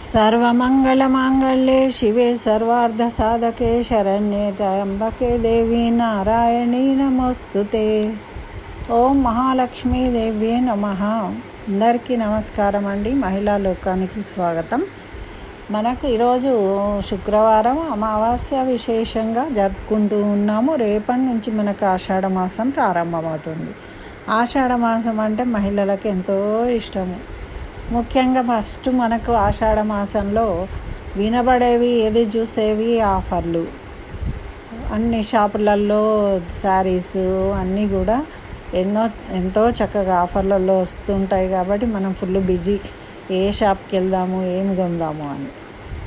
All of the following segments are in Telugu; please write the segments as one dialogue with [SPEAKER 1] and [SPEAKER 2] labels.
[SPEAKER 1] सर्वमङ्गलमाङ्गल्ये शिवे सर्वार्धसाधके शरण्ये त्र्यम्बके देवी नारायणी नमोस्तुते। ఓం మహాలక్ష్మీదేవ్యే నమః. అందరికీ నమస్కారం అండి. మహిళా లోకానికి స్వాగతం. మనకు ఈరోజు శుక్రవారం అమావాస్య విశేషంగా జరుపుకుంటూ ఉన్నాము. రేపటి నుంచి మనకు ఆషాఢ మాసం ప్రారంభమవుతుంది. ఆషాఢ మాసం అంటే మహిళలకు ఎంతో ఇష్టము. ముఖ్యంగా ఫస్ట్ మనకు ఆషాఢ మాసంలో వినబడేవి, ఎదురు చూసేవి ఆఫర్లు. అన్ని షాపులలో శారీస్ అన్నీ కూడా ఎంతో చక్కగా ఆఫర్లలో వస్తుంటాయి. కాబట్టి మనం ఫుల్ బిజీ, ఏ షాప్కి వెళ్దాము, ఏమి కొందాము అని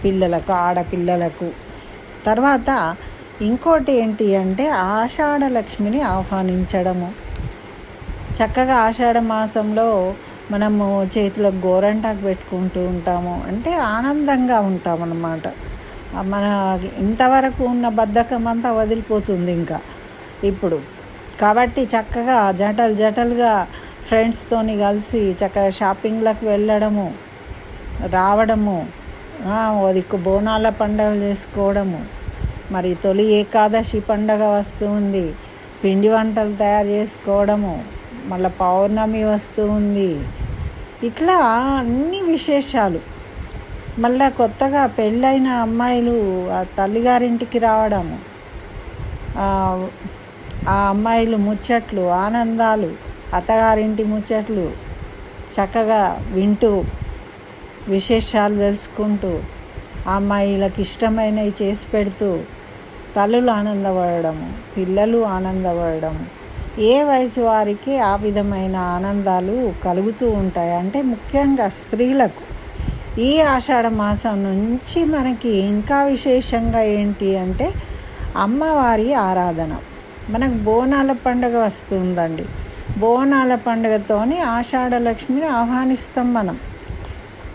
[SPEAKER 1] పిల్లలకు, ఆడపిల్లలకు. తర్వాత ఇంకోటి ఏంటి అంటే ఆషాఢ లక్ష్మిని ఆహ్వానించడము. చక్కగా ఆషాఢ మాసంలో మనము చేతిలో గోరంటాకు పెట్టుకుంటూ ఉంటాము. అంటే ఆనందంగా ఉంటాం అన్నమాట. మన ఇంతవరకు ఉన్న బద్ధకం అంతా వదిలిపోతుంది ఇంకా ఇప్పుడు. కాబట్టి చక్కగా జటలుగా ఫ్రెండ్స్తోని కలిసి చక్కగా షాపింగ్లకు వెళ్ళడము, రావడము, దిక్కు బోనాల పండుగ చేసుకోవడము. మరి తొలి ఏకాదశి పండుగ వస్తుంది, పిండి వంటలు తయారు చేసుకోవడము. మళ్ళీ పౌర్ణమి వస్తూ ఉంది. ఇట్లా అన్ని విశేషాలు. మళ్ళీ కొత్తగా పెళ్ళైన అమ్మాయిలు ఆ తల్లిగారింటికి రావడము, ఆ అమ్మాయిలు ముచ్చట్లు, ఆనందాలు, అత్తగారింటి ముచ్చట్లు చక్కగా వింటూ, విశేషాలు తెలుసుకుంటూ, ఆ అమ్మాయిలకు ఇష్టమైనవి చేసి పెడుతూ తల్లులు ఆనందపడము, పిల్లలు ఆనందపడము. ఏ వయసు వారికి ఆ విధమైన ఆనందాలు కలుగుతూ ఉంటాయి. అంటే ముఖ్యంగా స్త్రీలకు ఈ ఆషాఢ మాసం నుంచి మనకి ఇంకా విశేషంగా ఏంటి అంటే అమ్మవారి ఆరాధన. మనకు బోనాల పండుగ వస్తుందండి. బోనాల పండుగతోనే ఆషాఢ లక్ష్మిని ఆహ్వానిస్తాం మనం.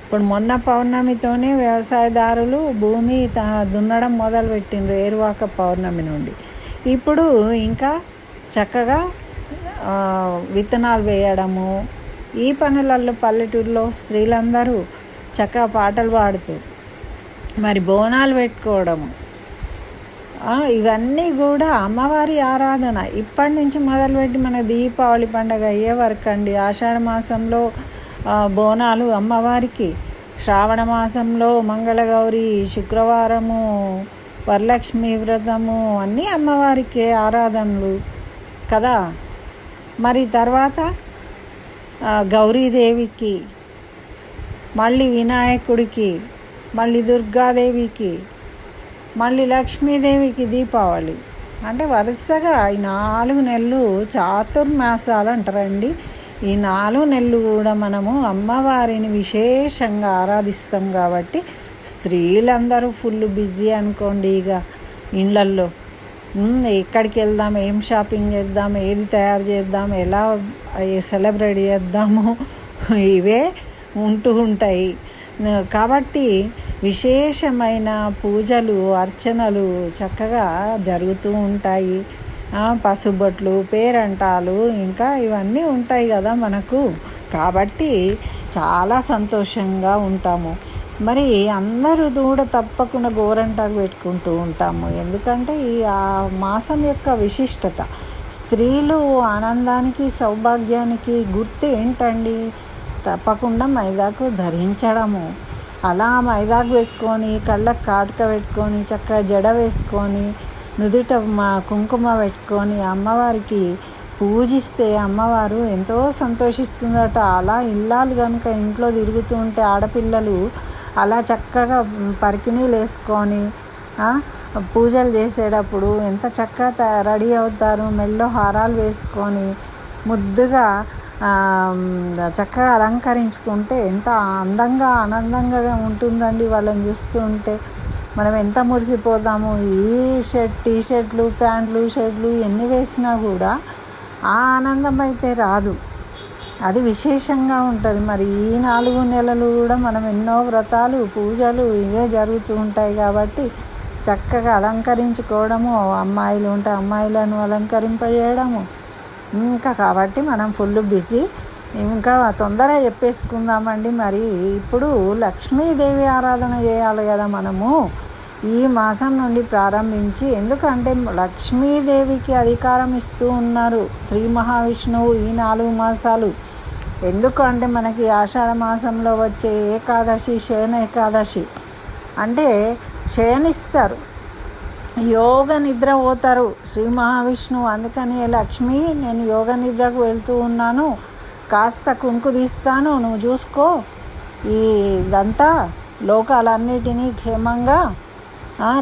[SPEAKER 1] ఇప్పుడు మొన్న పౌర్ణమితోనే వ్యవసాయదారులు భూమి దున్నడం మొదలుపెట్టిండ్రు, ఏరువాక పౌర్ణమి నుండి. ఇప్పుడు ఇంకా చక్కగా విత్తనాలు వేయడము, ఈ పనులలో పల్లెటూరులో స్త్రీలందరూ చక్కగా పాటలు పాడుతూ మరి బోనాలు పెట్టుకోవడము, ఇవన్నీ కూడా అమ్మవారి ఆరాధన. ఇప్పటి నుంచి మొదలుపెట్టి మన దీపావళి పండుగ అయ్యే వరకు అండి. ఆషాఢ మాసంలో బోనాలు అమ్మవారికి, శ్రావణ మాసంలో మంగళగౌరి, శుక్రవారము వరలక్ష్మి వ్రతము, అన్నీ అమ్మవారికి ఆరాధనలు కదా. మరి తర్వాత గౌరీదేవికి, మళ్ళీ వినాయకుడికి, మళ్ళీ దుర్గాదేవికి, మళ్ళీ లక్ష్మీదేవికి దీపావళి. అంటే వరుసగా ఈ 4 నెలలు చాతుర్మాసాలు అంటారండి. ఈ 4 నెలలు కూడా మనము అమ్మవారిని విశేషంగా ఆరాధిస్తాం. కాబట్టి స్త్రీలందరూ ఫుల్ బిజీ అనుకోండి. ఇక ఇళ్ళల్లో ఎక్కడికి వెళ్దాం, ఏం షాపింగ్ చేద్దాం, ఏది తయారు చేద్దాం, ఎలా సెలబ్రేట్ చేద్దాము, ఇవే ఉంటూ ఉంటాయి. కాబట్టి విశేషమైన పూజలు, అర్చనలు చక్కగా జరుగుతూ ఉంటాయి. పసుబొట్లు, పేరంటాలు, ఇంకా ఇవన్నీ ఉంటాయి కదా మనకు. కాబట్టి చాలా సంతోషంగా ఉంటాము. మరి అందరూ కూడా తప్పకుండా గోరంటాకు పెట్టుకుంటూ ఉంటాము. ఎందుకంటే ఈ ఆ మాసం యొక్క విశిష్టత. స్త్రీలు ఆనందానికి, సౌభాగ్యానికి గుర్తు ఏంటండి? తప్పకుండా మైదాకు ధరించడము. అలా మైదాకు పెట్టుకొని, కళ్ళకు కాటుక పెట్టుకొని, చక్కగా జడ వేసుకొని, నుదుట కుంకుమ పెట్టుకొని అమ్మవారికి పూజిస్తే అమ్మవారు ఎంతో సంతోషిస్తుందట. అలా ఇల్లాలు కనుక ఇంట్లో తిరుగుతూ ఉంటే ఆడపిల్లలు అలా చక్కగా పరికిణీలు వేసుకొని పూజలు చేసేటప్పుడు ఎంత చక్కగా రెడీ అవుతారు. మెల్లో హారాలు వేసుకొని ముద్దుగా చక్కగా అలంకరించుకుంటే ఎంత అందంగా, ఆనందంగా ఉంటుందండి. వాళ్ళని చూస్తూ ఉంటే మనం ఎంత మురిసిపోతాము. ఈ టీషర్ట్లు, ప్యాంట్లు, షర్ట్లు ఎన్ని వేసినా కూడా ఆ ఆనందం అయితే రాదు. అది విశేషంగా ఉంటుంది. మరి ఈ 4 నెలలు కూడా మనం ఎన్నో వ్రతాలు, పూజలు ఇవే జరుగుతూ ఉంటాయి. కాబట్టి చక్కగా అలంకరించుకోవడము, అమ్మాయిలు ఉంటే అమ్మాయిలను అలంకరింపజేయడము. ఇంకా కాబట్టి మనం ఫుల్ బిజీ. ఇంకా తొందరగా చెప్పేసుకుందామండి. మరి ఇప్పుడు లక్ష్మీదేవి ఆరాధన చేయాలి కదా మనము ఈ మాసం నుండి ప్రారంభించి. ఎందుకంటే లక్ష్మీదేవికి అధికారం ఇస్తూ ఉన్నారు శ్రీ మహావిష్ణువు ఈ 4 మాసాలు. ఎందుకంటే మనకి ఆషాఢ మాసంలో వచ్చే ఏకాదశి శయన ఏకాదశి అంటే శయనిస్తారు, యోగ నిద్ర పోతారు శ్రీ మహావిష్ణువు. అందుకని లక్ష్మి నేను యోగ నిద్రకు వెళ్తూ ఉన్నాను, కాస్త కుంకు తీస్తాను, నువ్వు చూసుకో, ఇదంతా లోకాలన్నిటినీ క్షేమంగా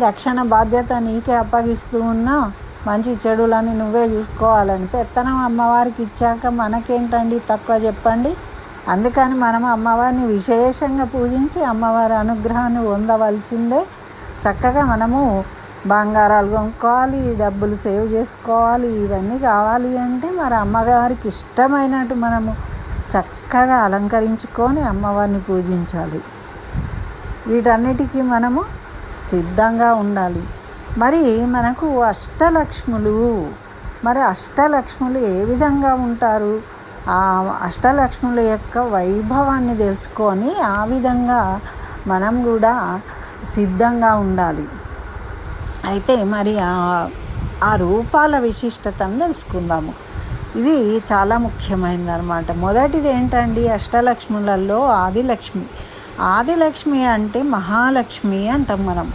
[SPEAKER 1] రక్షణ బాధ్యత నీకే అప్పగిస్తూ ఉన్నా, మంచి చెడులని నువ్వే చూసుకోవాలని పెత్తనం అమ్మవారికి ఇచ్చాక మనకేంటండి తక్కువ చెప్పండి. అందుకని మనం అమ్మవారిని విశేషంగా పూజించి అమ్మవారి అనుగ్రహాన్ని పొందవలసిందే. చక్కగా మనము బంగారాలు కొనుక్కోవాలి, డబ్బులు సేవ్ చేసుకోవాలి. ఇవన్నీ కావాలి అంటే మరి అమ్మగారికి ఇష్టమైనట్టు మనము చక్కగా అలంకరించుకొని అమ్మవారిని పూజించాలి. వీటన్నిటికీ మనము సిద్ధంగా ఉండాలి. మరి మనకు అష్టలక్ష్ములు, మరి అష్టలక్ష్ములు ఏ విధంగా ఉంటారు, ఆ అష్టలక్ష్ముల యొక్క వైభవాన్ని తెలుసుకొని ఆ విధంగా మనం కూడా సిద్ధంగా ఉండాలి. అయితే మరి ఆ రూపాల విశిష్టతను తెలుసుకుందాము. ఇది చాలా ముఖ్యమైనది అన్నమాట. మొదటిది ఏంటండి, అష్టలక్ష్ములలో ఆదిలక్ష్మి. ఆదిలక్ష్మి అంటే మహాలక్ష్మి అంటాం మనం.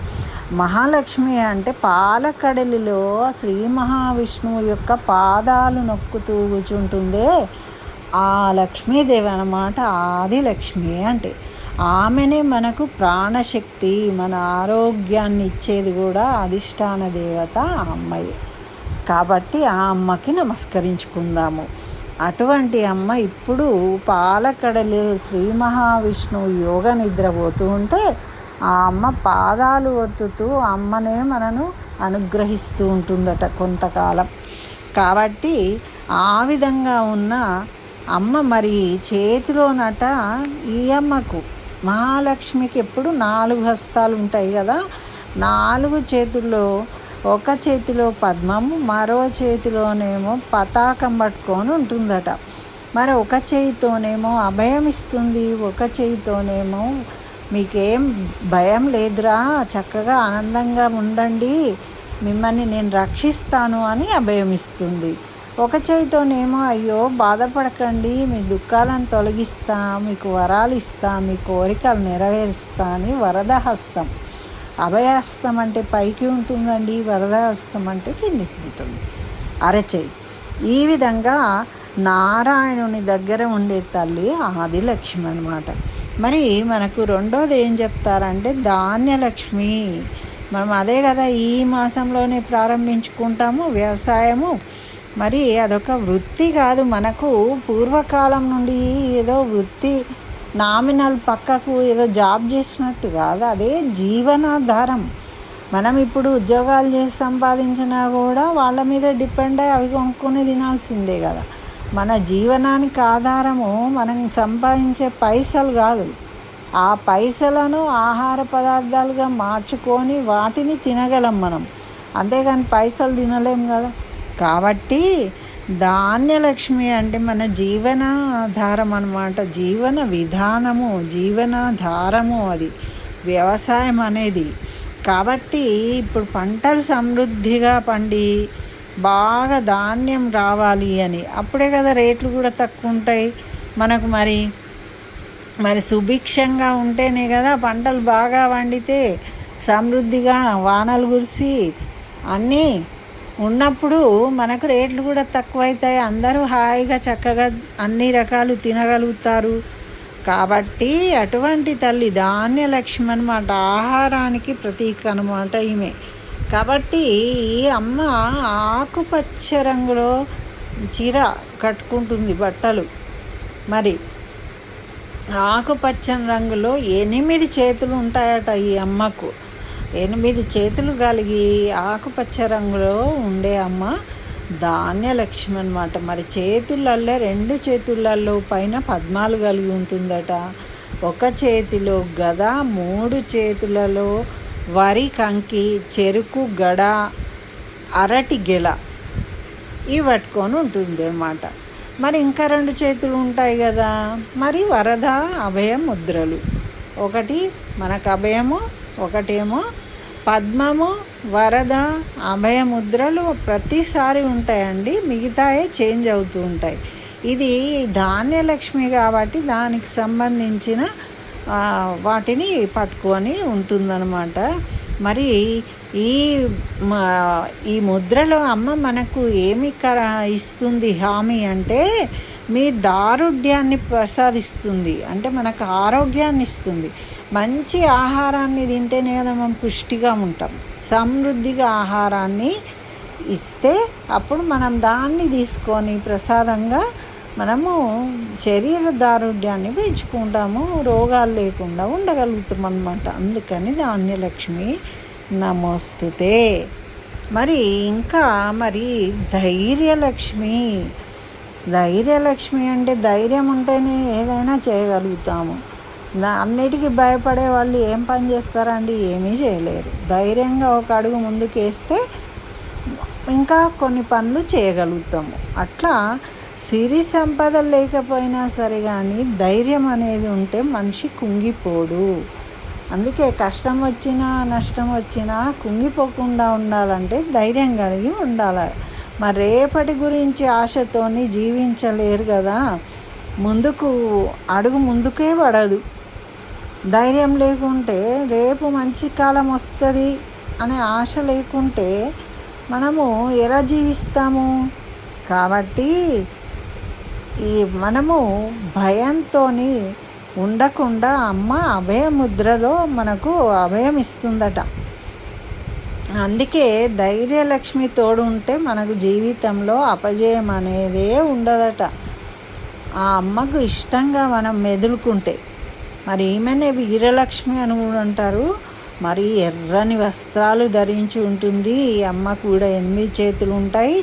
[SPEAKER 1] మహాలక్ష్మి అంటే పాలకడలిలో శ్రీ మహావిష్ణువు యొక్క పాదాలు నొక్కుతూ కూర్చుంటుందే ఆ లక్ష్మీదేవి అన్నమాట. ఆదిలక్ష్మి అంటే ఆమెనే మనకు ప్రాణశక్తి, మన ఆరోగ్యాన్ని ఇచ్చేది కూడా అధిష్టాన దేవత ఆ అమ్మాయి. కాబట్టి ఆ అమ్మకి నమస్కరించుకుందాము. అటువంటి అమ్మ ఇప్పుడు పాలకడలు శ్రీ మహావిష్ణువు యోగ నిద్రపోతూ ఉంటే ఆ అమ్మ పాదాలు ఒత్తుతూ అమ్మనే మనను అనుగ్రహిస్తూ ఉంటుందట కొంతకాలం. కాబట్టి ఆ విధంగా ఉన్న అమ్మ మరి చేతిలోనట ఈ అమ్మకు మహాలక్ష్మికి ఎప్పుడు 4 హస్తాలు ఉంటాయి కదా. 4 చేతుల్లో ఒక చేతిలో పద్మము, మరో చేతిలోనేమో పతాకం పట్టుకొని ఉంటుందట. మరి ఒక చేయితోనేమో అభయం ఇస్తుంది, ఒక చేయితోనేమో మీకేం భయం లేదురా, చక్కగా ఆనందంగా ఉండండి, మిమ్మల్ని నేను రక్షిస్తాను అని అభయం ఇస్తుంది. ఒక చేయితోనేమో అయ్యో బాధపడకండి, మీ దుఃఖాలను తొలగిస్తా, మీకు వరాలు ఇస్తా, మీ కోరికలు నెరవేరుస్తా అని వరదహస్తం. అభయహస్తం అంటే పైకి ఉంటుందండి, వరదహస్తం అంటే కిందికి ఉంటుంది, అరచేయి. ఈ విధంగా నారాయణుని దగ్గర ఉండే తల్లి ఆదిలక్ష్మి అన్నమాట. మరి మనకు రెండోది ఏం చెప్తారంటే ధాన్యలక్ష్మి. మనం అదే కదా ఈ మాసంలోనే ప్రారంభించుకుంటాము వ్యవసాయము. మరి అదొక వృత్తి కాదు, మనకు పూర్వకాలం నుండి ఏదో వృత్తి నామినల్ పక్కకు ఏదో జాబ్ చేసినట్టు కాదు, అదే జీవనాధారం. మనం ఇప్పుడు ఉద్యోగాలు చేసి సంపాదించినా కూడా వాళ్ళ మీద డిపెండ్ అయ్యి అవి కొనుక్కొని తినాల్సిందే కదా. మన జీవనానికి ఆధారము మనం సంపాదించే పైసలు కాదు, ఆ పైసలను ఆహార పదార్థాలుగా మార్చుకొని వాటిని తినగలం మనం, అంతేగాని పైసలు తినలేం కదా. కాబట్టి ధాన్యలక్ష్మి అంటే మన జీవనాధారం అన్నమాట, జీవన విధానము, జీవనాధారము అది వ్యవసాయం అనేది. కాబట్టి ఇప్పుడు పంటలు సమృద్ధిగా పండి బాగా ధాన్యం రావాలి అని అప్పుడే కదా రేట్లు కూడా తక్కువ ఉంటాయి మనకు. మరి సుభిక్షంగా ఉంటేనే కదా పంటలు బాగా పండితే సమృద్ధిగా వానలు కురిసి అన్నీ ఉన్నప్పుడు మనకు రేట్లు కూడా తక్కువైతాయి, అందరూ హాయిగా చక్కగా అన్ని రకాలు తినగలుగుతారు. కాబట్టి అటువంటి తల్లి ధాన్యలక్ష్మి అన్నమాట, ఆహారానికి ప్రతీక అన్నమాట ఈమె. కాబట్టి ఈ అమ్మ ఆకుపచ్చ రంగులో చీర కట్టుకుంటుంది, బట్టలు. మరి ఆకుపచ్చని రంగులో 8 చేతులు ఉంటాయట ఈ అమ్మకు. 8 చేతులు కలిగి ఆకుపచ్చ రంగులో ఉండే అమ్మ ధాన్యలక్ష్మి అన్నమాట. మరి చేతులల్లో 2 చేతులలో పైన పద్మాలు కలిగి ఉంటుందట. ఒక చేతిలో గద, 3 చేతులలో వరి కంకి, చెరుకు గడ, అరటి గెల ఇవి పట్టుకొని ఉంటుంది అన్నమాట. మరి ఇంకా 2 చేతులు ఉంటాయి కదా, మరి వరద అభయ ముద్రలు. ఒకటి మనకు అభయము, ఒకటేమో పద్మము, వరద, అభయ ముద్రలు ప్రతిసారి ఉంటాయండి. మిగతాయే చేంజ్ అవుతూ ఉంటాయి. ఇది ధాన్యలక్ష్మి కాబట్టి దానికి సంబంధించిన వాటిని పట్టుకొని ఉంటుందన్నమాట. మరి ఈ ముద్రలో అమ్మ మనకు ఏమి ఇస్తుంది హామీ అంటే, మీ దారుఢ్యాన్ని ప్రసాదిస్తుంది, అంటే మనకు ఆరోగ్యాన్ని ఇస్తుంది. మంచి ఆహారాన్ని తింటేనే కదా మనం పుష్టిగా ఉంటాం. సమృద్ధిగా ఆహారాన్ని ఇస్తే అప్పుడు మనం దాన్ని తీసుకొని ప్రసాదంగా మనము శరీర దారుఢ్యాన్ని పెంచుకుంటాము, రోగాలు లేకుండా ఉండగలుగుతాం అన్నమాట. అందుకని ధాన్యలక్ష్మి నమోస్తుతే. మరి ఇంకా ధైర్యలక్ష్మి. ధైర్యలక్ష్మి అంటే ధైర్యం ఉంటేనే ఏదైనా చేయగలుగుతాము. అన్నిటికీ భయపడే వాళ్ళు ఏం పని చేస్తారండి? ఏమీ చేయలేరు. ధైర్యంగా ఒక అడుగు ముందుకేస్తే ఇంకా కొన్ని పనులు చేయగలుగుతాము. అట్లా సిరి సంపద లేకపోయినా సరే కానీ ధైర్యం అనేది ఉంటే మనిషి కుంగిపోడు. అందుకే కష్టం వచ్చినా నష్టం వచ్చినా కుంగిపోకుండా ఉండాలంటే ధైర్యం కలిగి ఉండాలి. మరి రేపటి గురించి ఆశతోని జీవించలేరు కదా, అడుగు ముందుకే పడదు. ధైర్యం లేకుంటే రేపు మంచి కాలం వస్తుంది అనే ఆశ లేకుంటే మనము ఎలా జీవిస్తాము? కాబట్టి మనము భయంతో ఉండకుండా అమ్మ అభయముద్రలో మనకు అభయం ఇస్తుందట. అందుకే ధైర్యలక్ష్మి తోడు ఉంటే మనకు జీవితంలో అపజయం అనేదే ఉండదట. ఆ అమ్మకు ఇష్టంగా మనం మెదులుకుంటే. మరి ఈమెనే వీరలక్ష్మి అని కూడా అంటారు. మరి ఎర్రని వస్త్రాలు ధరించి ఉంటుంది. ఈ అమ్మ కూడా 8 చేతులు ఉంటాయి.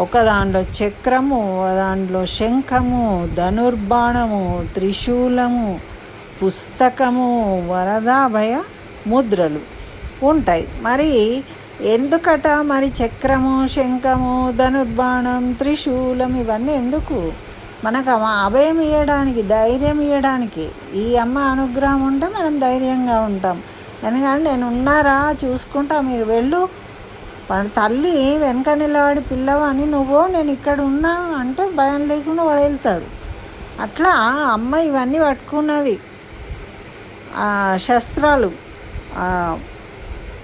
[SPEAKER 1] ఒక దాంట్లో చక్రము, దాంట్లో శంఖము, ధనుర్బాణము, త్రిశూలము, పుస్తకము, వరదాభయ ముద్రలు ఉంటాయి. మరి ఎందుకట మరి చక్రము, శంఖము, ధనుర్బాణం, త్రిశూలం ఇవన్నీ ఎందుకు? మనకు అభయం ఇవ్వడానికి, ధైర్యం ఇవ్వడానికి. ఈ అమ్మ అనుగ్రహం ఉంటే మనం ధైర్యంగా ఉంటాం. ఎందుకంటే నేను ఉన్నారా, చూసుకుంటా, మీరు వెళ్ళు, తల్లి వెనక నిలబడి పిల్లవాడిని నువ్వు నేను ఇక్కడ ఉన్నా అంటే భయం లేకుండా వాడు వెళ్తాడు. అట్లా అమ్మ ఇవన్నీ పట్టుకున్నది, శస్త్రాలు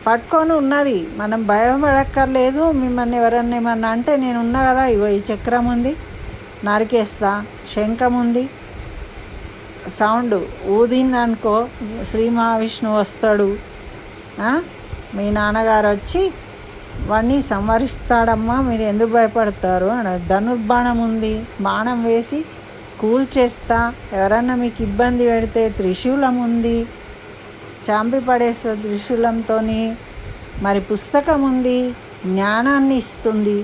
[SPEAKER 1] పట్టుకొని ఉన్నది. మనం భయపడక్కర్లేదు. మిమ్మల్ని ఎవరన్నా ఏమన్నా అంటే నేను ఉన్నా కదా, ఇగో ఈ చక్రం ఉంది, నరికేస్తా, శంఖం ఉంది, సౌండ్ ఊదిందనుకో శ్రీ మహావిష్ణువు వస్తాడు, మీ నాన్నగారు వచ్చి వాడిని సంహరిస్తాడమ్మా, మీరు ఎందుకు భయపడతారు అని. ధనుర్బాణం ఉంది, బాణం వేసి కూల్చేస్తా, ఎవరన్నా మీకు ఇబ్బంది పెడితే త్రిశూలం ఉంది, చాంపి పడేస్తా త్రిశూలంతో. మరి పుస్తకం ఉంది, జ్ఞానాన్ని ఇస్తుంది.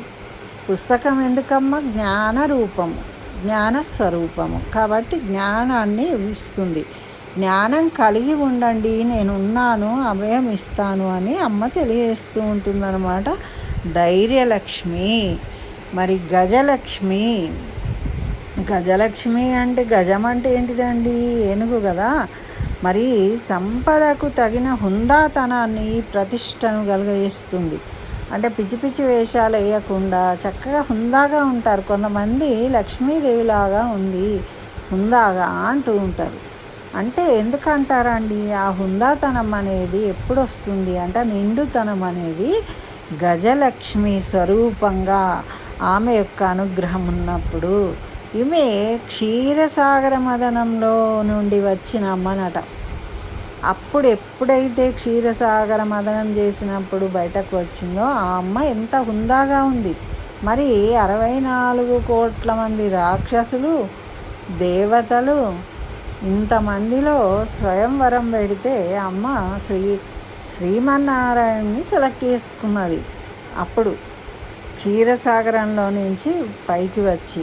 [SPEAKER 1] పుస్తకం ఎందుకమ్మా? జ్ఞాన రూపము, జ్ఞాన స్వరూపము కాబట్టి జ్ఞానాన్ని ఇస్తుంది. జ్ఞానం కలిగి ఉండండి, నేనున్నాను, అభయం ఇస్తాను అని అమ్మ తెలియజేస్తూ ఉంటుందన్నమాట. ధైర్యలక్ష్మి. మరి గజలక్ష్మి. గజలక్ష్మి అంటే గజం అంటే ఏంటిదండి? ఏనుగు కదా. మరి సంపదకు తగిన హుందాతనాన్ని, ప్రతిష్టను కలుగజేస్తుంది. అంటే పిచ్చి పిచ్చి వేషాలు వేయకుండా చక్కగా హుందాగా ఉంటారు. కొంతమంది లక్ష్మీదేవిలాగా ఉంది, హుందాగా అంటూ ఉంటారు. అంటే ఎందుకంటారండి? ఆ హుందాతనం అనేది ఎప్పుడు వస్తుంది అంటే, నిండుతనం అనేది గజలక్ష్మి స్వరూపంగా ఆమె యొక్క అనుగ్రహం ఉన్నప్పుడు. ఈమె క్షీరసాగర మదనంలో నుండి వచ్చిన అమ్మనట. అప్పుడు ఎప్పుడైతే క్షీరసాగర మదనం చేసినప్పుడు బయటకు వచ్చిందో ఆ అమ్మ ఎంత హుందాగా ఉంది. మరి 64 కోట్ల మంది రాక్షసులు, దేవతలు, ఇంతమందిలో స్వయంవరం పెడితే అమ్మ శ్రీమన్నారాయణని సెలెక్ట్ చేసుకున్నది. అప్పుడు క్షీరసాగరంలో నుంచి పైకి వచ్చి,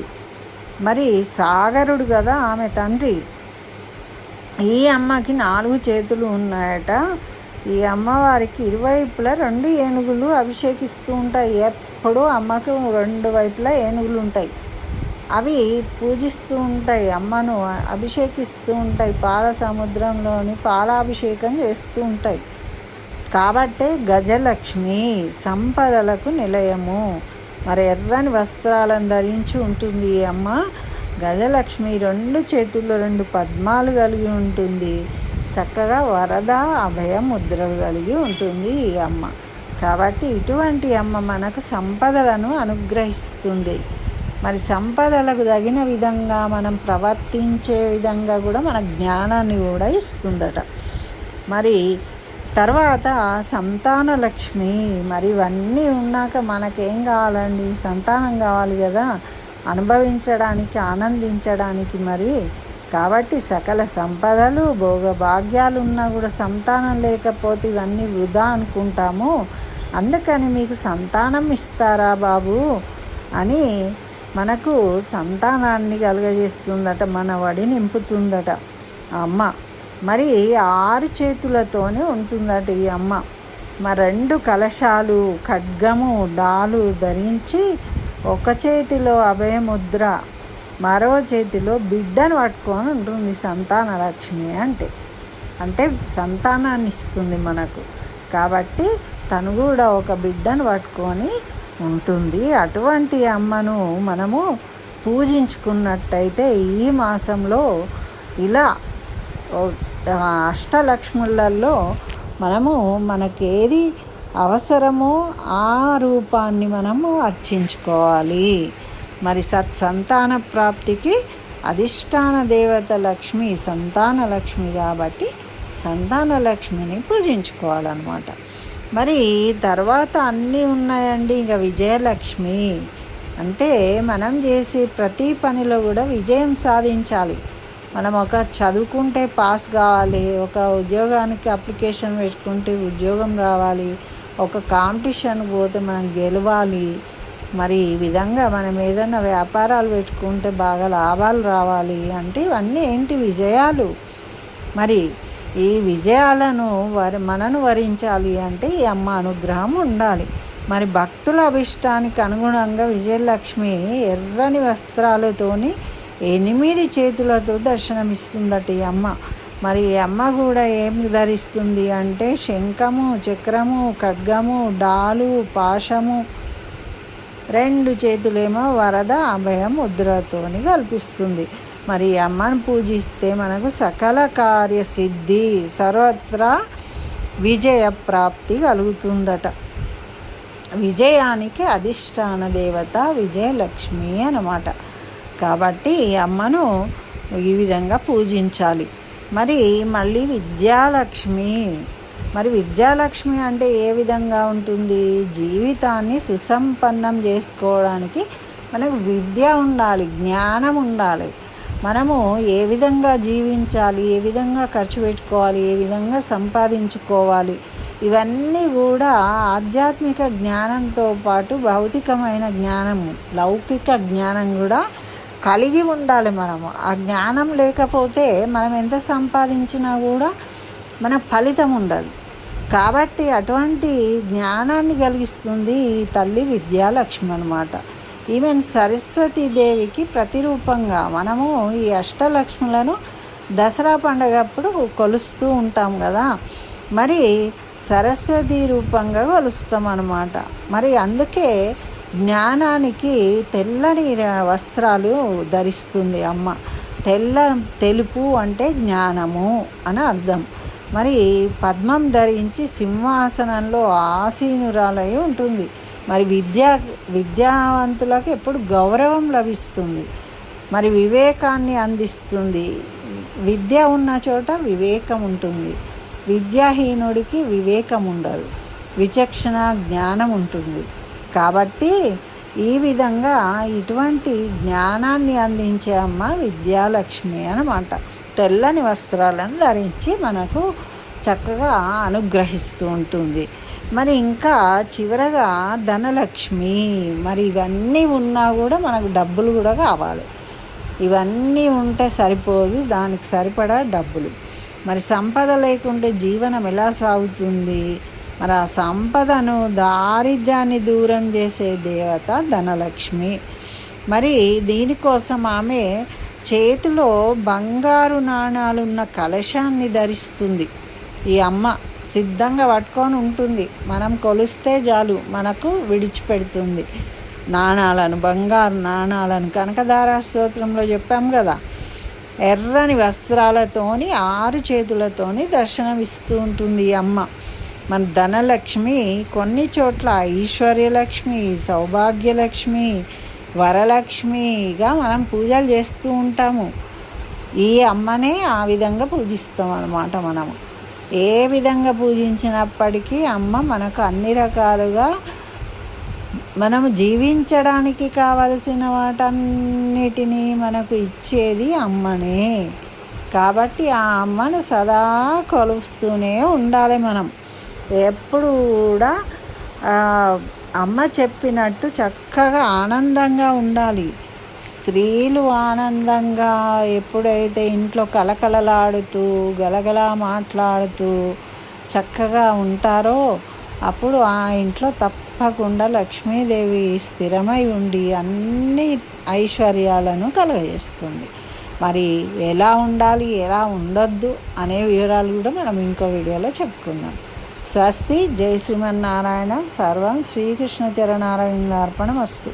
[SPEAKER 1] మరి సాగరుడు కదా ఆమె తండ్రి. ఈ అమ్మకి 4 చేతులు ఉన్నాయట. ఈ అమ్మవారికి ఇరువైపులా 2 ఏనుగులు అభిషేకిస్తూ ఉంటాయి. ఎప్పుడూ అమ్మకు 2 వైపులా ఏనుగులు ఉంటాయి. అవి పూజిస్తూ ఉంటాయి, అమ్మను అభిషేకిస్తూ ఉంటాయి, పాల సముద్రంలోని పాలాభిషేకం చేస్తూ ఉంటాయి. కాబట్టే గజలక్ష్మి సంపదలకు నిలయము. మరి ఎర్రని వస్త్రాలను ధరించి ఉంటుంది ఈ అమ్మ. గజలక్ష్మి 2 చేతుల్లో 2 పద్మాలు కలిగి ఉంటుంది. చక్కగా వరద అభయ ముద్రలు కలిగి ఉంటుంది ఈ అమ్మ. కాబట్టి ఇటువంటి అమ్మ మనకు సంపదలను అనుగ్రహిస్తుంది. మరి సంపదలకు తగిన విధంగా మనం ప్రవర్తించే విధంగా కూడా మన జ్ఞానాన్ని కూడా ఇస్తుందట. మరి తర్వాత సంతాన లక్ష్మి. మరి ఇవన్నీ ఉన్నాక మనకేం కావాలండి? సంతానం కావాలి కదా, అనుభవించడానికి, ఆనందించడానికి. మరి కాబట్టి సకల సంపదలు భోగభాగ్యాలు ఉన్నా కూడా సంతానం లేకపోతే ఇవన్నీ వృధా అనుకుంటాము. అందుకని మీకు సంతానం ఇస్తారా బాబు అని మనకు సంతానాన్ని కలుగజేస్తుందట, మన వడి నింపుతుందట అమ్మ. మరి 6 చేతులతోనే ఉంటుందట ఈ అమ్మ. మరి 2 కలశాలు, ఖడ్గము, డాలు ధరించి ఒక చేతిలో అభయముద్ర, మరో చేతిలో బిడ్డను పట్టుకొని ఉంటుంది సంతాన లక్ష్మి. అంటే సంతానాన్ని ఇస్తుంది మనకు. కాబట్టి తను కూడా ఒక బిడ్డను పట్టుకొని ఉంటుంది. అటువంటి అమ్మను మనము పూజించుకున్నట్టయితే ఈ మాసంలో ఇలా అష్టలక్ష్ములలో మనకేది అవసరమో ఆ రూపాన్ని మనము అర్చించుకోవాలి. మరి సత్సంతాన ప్రాప్తికి అధిష్టాన దేవత లక్ష్మి సంతాన లక్ష్మి. కాబట్టి సంతాన లక్ష్మిని పూజించుకోవాలన్నమాట. మరి తర్వాత అన్నీ ఉన్నాయండి. ఇంకా విజయలక్ష్మి అంటే మనం చేసే ప్రతి పనిలో కూడా విజయం సాధించాలి. మనం ఒక చదువుకుంటే పాస్ కావాలి, ఒక ఉద్యోగానికి అప్లికేషన్ పెట్టుకుంటే ఉద్యోగం రావాలి, ఒక కాంపిటీషన్ పోతే మనం గెలవాలి. మరి ఈ విధంగా మనం ఏదైనా వ్యాపారాలు పెట్టుకుంటే బాగా లాభాలు రావాలి. అంటే ఇవన్నీ ఏంటి? విజయాలు. మరి ఈ విజయాలను మనను వరించాలి అంటే ఈ అమ్మ అనుగ్రహం ఉండాలి. మరి భక్తుల అభిష్టానికి అనుగుణంగా విజయలక్ష్మి ఎర్రని వస్త్రాలతోని 8 చేతులతో దర్శనమిస్తుందట ఈ అమ్మ. మరి ఈ అమ్మ కూడా ఏం ధరిస్తుంది అంటే శంఖము, చక్రము, ఖడ్గము, డాలు, పాశము, 2 చేతులేమో వరద అభయం ముద్రతోని కల్పిస్తుంది. మరి ఈ అమ్మను పూజిస్తే మనకు సకల కార్యసిద్ధి, సర్వత్రా విజయ ప్రాప్తి కలుగుతుందట. విజయానికి అధిష్టాన దేవత విజయలక్ష్మి అన్నమాట. కాబట్టి ఈ అమ్మను ఈ విధంగా పూజించాలి. మరి మళ్ళీ విద్యాలక్ష్మి. మరి విద్యాలక్ష్మి అంటే ఏ విధంగా ఉంటుంది? జీవితాన్ని సుసంపన్నం చేసుకోవడానికి మనకు విద్య ఉండాలి, జ్ఞానం ఉండాలి. మనము ఏ విధంగా జీవించాలి, ఏ విధంగా ఖర్చు పెట్టుకోవాలి, ఏ విధంగా సంపాదించుకోవాలి, ఇవన్నీ కూడా ఆధ్యాత్మిక జ్ఞానంతో పాటు భౌతికమైన జ్ఞానము, లౌకిక జ్ఞానం కూడా కలిగి ఉండాలి మనము. ఆ జ్ఞానం లేకపోతే మనం ఎంత సంపాదించినా కూడా మనకు ఫలితం ఉండదు. కాబట్టి అటువంటి జ్ఞానాన్ని కలిగిస్తుంది ఈ తల్లి విద్యాలక్ష్మి అన్నమాట. ఈవెన్ సరస్వతీదేవికి ప్రతిరూపంగా మనము ఈ అష్టలక్ష్ములను దసరా పండగప్పుడు కొలుస్తూ ఉంటాం కదా. మరి సరస్వతి రూపంగా కొలుస్తాం అన్నమాట. మరి అందుకే జ్ఞానానికి తెల్లని వస్త్రాలు ధరిస్తుంది అమ్మ. తెలుపు అంటే జ్ఞానము అని అర్థం. మరి పద్మం ధరించి సింహాసనంలో ఆసీనురాలై ఉంటుంది. మరి విద్యావంతులకు ఎప్పుడు గౌరవం లభిస్తుంది. మరి వివేకాన్ని అందిస్తుంది. విద్య ఉన్న చోట వివేకం ఉంటుంది. విద్యాహీనుడికి వివేకం ఉండదు, విచక్షణ జ్ఞానం ఉంటుంది. కాబట్టి ఈ విధంగా ఇటువంటి జ్ఞానాన్ని అందించే అమ్మ విద్యాలక్ష్మి అన్నమాట. తెల్లని వస్త్రాలను ధరించి మనకు చక్కగా అనుగ్రహిస్తూ ఉంటుంది. మరి ఇంకా చివరగా ధనలక్ష్మి. మరి ఇవన్నీ ఉన్నా కూడా మనకు డబ్బులు కూడా కావాలి. ఇవన్నీ ఉంటే సరిపోదు, దానికి సరిపడా డబ్బులు. మరి సంపద లేకుంటే జీవనం ఎలా సాగుతుంది? మరి ఆ సంపదను, దారిద్ర్యాన్ని దూరం చేసే దేవత ధనలక్ష్మి. మరి దీనికోసం ఆమె చేతిలో బంగారు నాణాలున్న కలశాన్ని ధరిస్తుంది. ఈ అమ్మ సిద్ధంగా పట్టుకొని ఉంటుంది. మనం కొలిస్తే చాలు మనకు విడిచిపెడుతుంది నాణాలను, బంగారు నాణాలను. కనకధార స్తోత్రంలో చెప్పాం కదా, ఎర్రని వస్త్రాలతోని 6 చేతులతోని దర్శనమిస్తూ ఉంటుంది ఈ అమ్మ. మన ధనలక్ష్మి, కొన్ని చోట్ల ఐశ్వర్యలక్ష్మి, సౌభాగ్యలక్ష్మి, వరలక్ష్మిగా మనం పూజలు చేస్తూ ఉంటాము. ఈ అమ్మనే ఆ విధంగా పూజిస్తాం అన్నమాట. మనము ఏ విధంగా పూజించినప్పటికీ అమ్మ మనకు అన్ని రకాలుగా మనము జీవించడానికి కావలసిన వాటన్నిటినీ మనకు ఇచ్చేది అమ్మనే. కాబట్టి ఆ అమ్మను సదా కొలుస్తూనే ఉండాలి మనం. ఎప్పుడు కూడా అమ్మ చెప్పినట్టు చక్కగా ఆనందంగా ఉండాలి. స్త్రీలు ఆనందంగా ఎప్పుడైతే ఇంట్లో కలకలలాడుతూ గలగలా మాట్లాడుతూ చక్కగా ఉంటారో అప్పుడు ఆ ఇంట్లో తప్పకుండా లక్ష్మీదేవి స్థిరమై ఉండి అన్ని ఐశ్వర్యాలను కలుగజేస్తుంది. మరి ఎలా ఉండాలి, ఎలా ఉండొద్దు అనే వివరాలు కూడా మనం ఇంకో వీడియోలో చెప్పుకుందాం. స్వస్తి. జై శ్రీమన్నారాయణ. సర్వం శ్రీకృష్ణ చరణారవిందార్పణమస్తు.